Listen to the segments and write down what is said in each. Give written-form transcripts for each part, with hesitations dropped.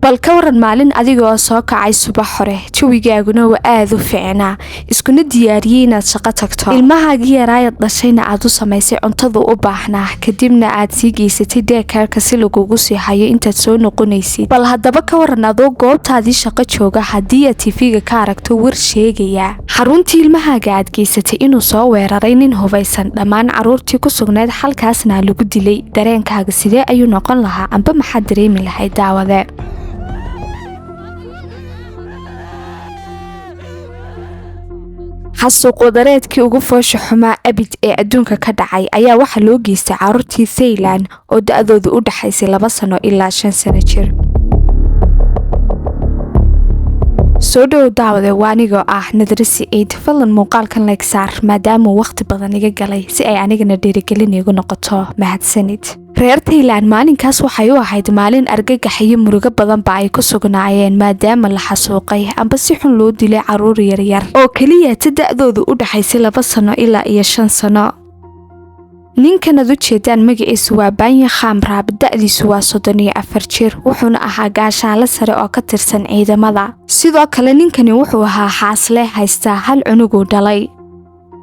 bal ka waran maalin adigoo soo kacay subax hore jawigaaguna waa aad u fiicnaa iskuna diyaariyay inaad shaqo tagto ilmahaagii yaraayad dhashayna aad u samaysay cuntada u baahnaa kadibna aad sii geysatay daycareka si lagugu sii hayo intaad soo noqonaysid bal haddaba ka waran adoo goobtaadii shaqo jooga haddii aad TV-ga ka aragto war sheegaya xaruntii ilmahaaga aad geysatay inuu soo weeraray nin hubaysan dhammaan caruurtii ku sugnayd halkaasna lagu dilay dareenkaaga sidee ayuu noqon lahaa amba maxaad dareemi lahayd daawade xasuuq wadareedkii ugu foosha xumaa abid ee adduunka ka dhacay ayaa waxa loo geystay caruurtii Thailand oo da'doodu u dhaxaysay 2 sano ilaa 5 sano jir soo dhow daawade waanigoo nadarisi eed falan muuqaalkan like saar maadaama waqti badan iga galay si ay anigana dhiirigelin igu noqoto mahadsanid reer Thailand maalinkaas waxay u ahayd maalin argagax iyo murugo badan ba ay ku sugnaayeen maadaama la xasuuqay amba si xun loo dilay caruur yar yar oo kaliya da'doodu u dhaxaysay 2 sano ilaa 5 sano ninkan aad u jeedaan magaciisu waa Banya Khamraab da'diisu waa 34 jir wuxuuna ahaa gaashaale sare oo ka tirsan ciidamada sidoo kale ninkani wuxuu ahaa xaasle haysta hal cunug oo dhalay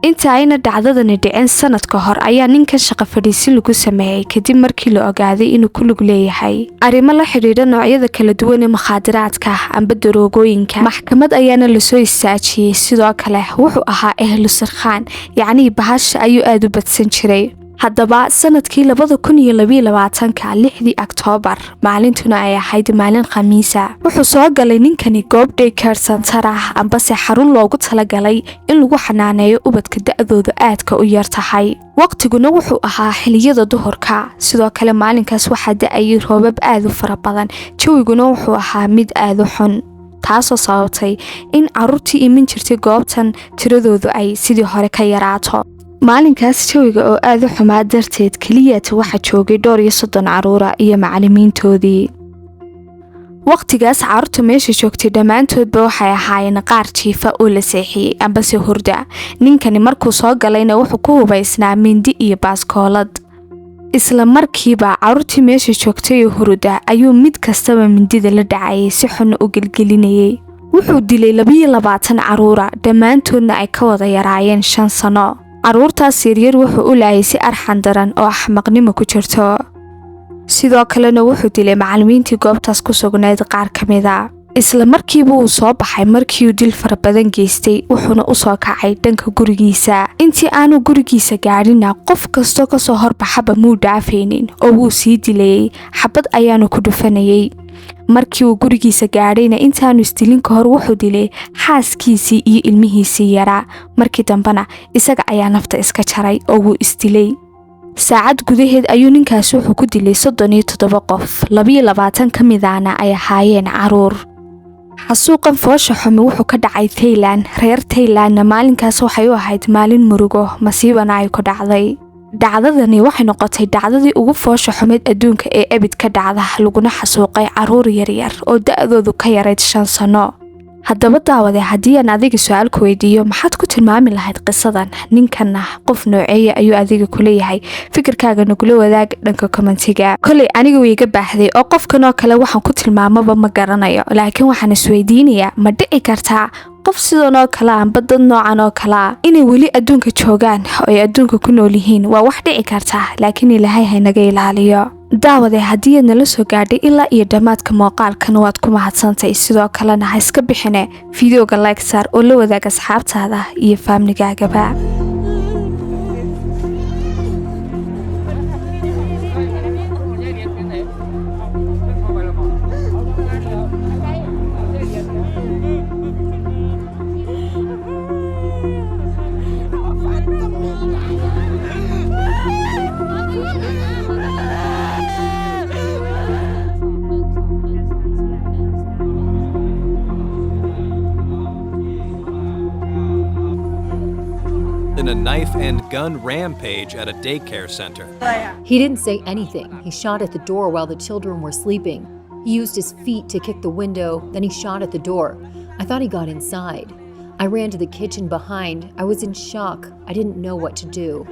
inta ayna dhacdadani dhicin sanad ka hor ayaa ninkan shaqo fadhiisi lagu sameeyay kadib markii la ogaaday inuu ku lug leeyahay arrimo la xiriira noocyada kala duwan ee mukhaadaraadka amba daroogooyinka maxkamad ayaana la soo istaajiyay sidoo kale wuxuu ahaa ehlu sirkhaan yacni bahasha ayuu aad u badsan jiray haddaba sanadkii 2022 Oktoobar maalintuna ay ahayd maalin khamiisa wuxuu soo galay ninkani goob daycare center amba se xarun loogu talagalay in lagu xanaaneeyo ubadka da'doodu aadka u yar tahay waqtiguna wuxuu ahaa xiliyada duhurka sidoo kale maalinkaas waxaa da'ayay roobab aad u fara badan jawiguna wuxuu ahaa mid aad u xun taasoo sababtay in caruurtii iman jirtay goobtan tiradoodu ay sidii hore ka yaraato maalinkaas jawiga oo aad u xumaa darteed kaliyaata waxa joogay 30 caruura iyo macallimiintoodii waqtigaas caruurta meesha joogtay dhammaantoodba waxay ahaayeen qaar jiifa oo la seexiyay amba se hurda ninkani markuu soo galayna wuxuu ku hubaysnaa mindi iyo baaskoolad isla markiiba caruurtii meesha joogtay oo hurda ayuu mid kastaba mindida la dhacayay si xun u gelgelinayay wuxuu dilay 22 caruura dhammaantoodna ay ka wada yaraayeen 5 sano caruurtaas yaryar wuxuu u laayay si arxan daran oo axmaqnimo ku jirto sidoo kalena wuxuu dilay macallimiintii goobtaas ku sugnayd qaar kamid ah isla markiiba uu soo baxay markii uu dil fara badan geystay wuxuuna u soo kacay dhanka gurigiisa intii aanu gurigiisa gaadhina qof kastoo ka soo horbaxaba muu dhaafaynin oo wuu sii dilayay xabad ayaanu ku dhufanayay markii uu gurigiisa gaadhayna intaanu isdilin ka hor wuxuu dilay xaaskiisii iyo ilmihiisii yaraa markii dambana isaga ayaa nafta iska jaray oo wuu isdilay saacad gudaheed ayuu ninkaas wuxuu ku dilay 37 qof 22 ka midana ay ahaayeen caruur xasuuqan foosha xumi wuxuu ka dhacay Thailand reer Thailandna maalinkaas waxay u ahayd maalin murugo masiibana ay ku dhacday dhacdadani waxay noqotay dhacdadii ugu foosha xumeed adduunka ee abid ka dhacda laguna xasuuqay caruur yar yar oo da'doodu ka yarayd 5 sano haddaba daawade haddii aan adiga su'aal ku weydiiyo maxaad ku tilmaami lahayd qisadan ninkanna qof nooceeya ayuu adiga ku leeyahay fikirkaaga nagula wadaag dhanka commentiga kolay aniga way iga baaxday oo qofkan oo kale waxaan ku tilmaamaba ma garanayo laakiin waxaan isweydiinayaa ma dhici kartaa qof sidan oo kale amba dad noocan oo kale inay weli adduunka joogaan oo ay adduunka ku nool yihiin waa wax dhici karta laakiin ilaahay ha naga ilaaliyo daawade haddii aad nala soo gaadhay ilaa iyo dhammaadka muuqaalkan waad ku mahadsantahay sidoo kalena ha iska bixine fiideoga like saar oo la wadaag asxaabtaada iyo faamiligaagaba In a knife and gun rampage at a daycare center. He didn't say anything. He shot at the door while the children were sleeping. He used his feet to kick the window, then he shot at the door. I thought he got inside. I ran to the kitchen behind. I was in shock. I didn't know what to do.